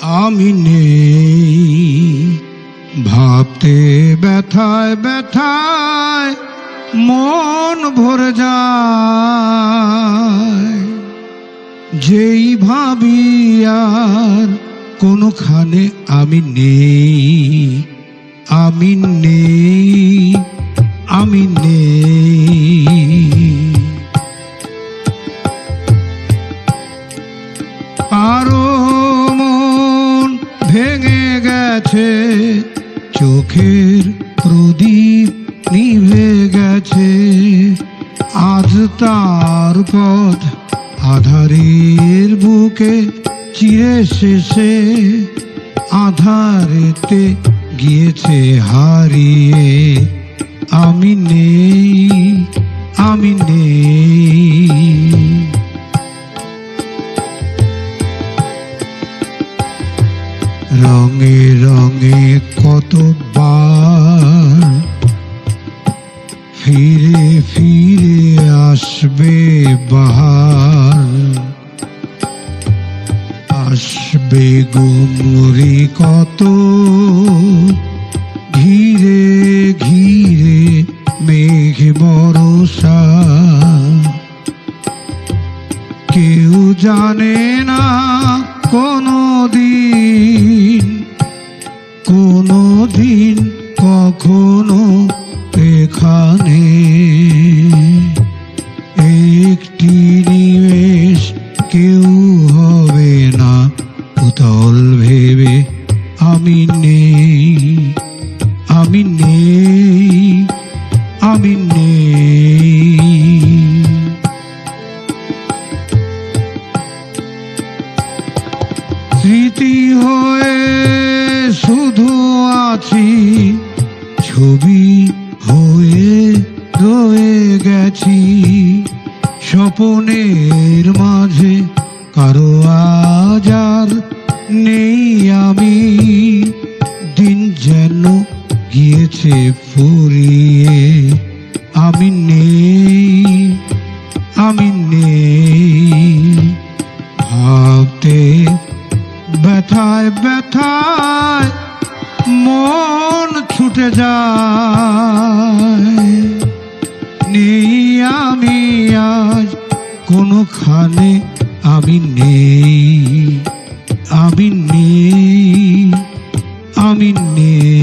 আমি নেই। ভাবতে ব্যথায় ব্যথায় মন ভরে যায়, যেই ভাবি আর কোনখানে আমি নেই। আমি নেই, আমি নেই। আরো মন ভেঙে গেছে, চোখের প্রদীপ নিভে গেছে। আজ তার পথ আধারের বুকে চিরে শেষে আধারেতে গিয়েছে হারিয়ে। আমি নেই, আমি নেই। রঙে রঙে কতবার ফিরে ফিরে আসবে বাহার। আসবে গুমরি কত ঘিরে ঘিরে মেঘ বরষা। কেউ জানে না কোনদিন কখনো এখানে একটি নিমেষ কেউ হবে না উতল ভেবে। আমি নেই, আমি নেই, আমি নেই। স্মৃতি হয়ে শুধু আছি, ছবি হয়ে রয়ে গেছি স্বপনের মাঝে। কারো আজ আর নেই আমি, দিন যেন গিয়েছে ফুরিয়ে। আমি নেই, আমি নেই। ভাবতে ব্যথায় ব্যথায় মন ছুটে যায়। নেই আমি আজ কোনখানে, আমি নেই, আমি নেই, আমি নেই।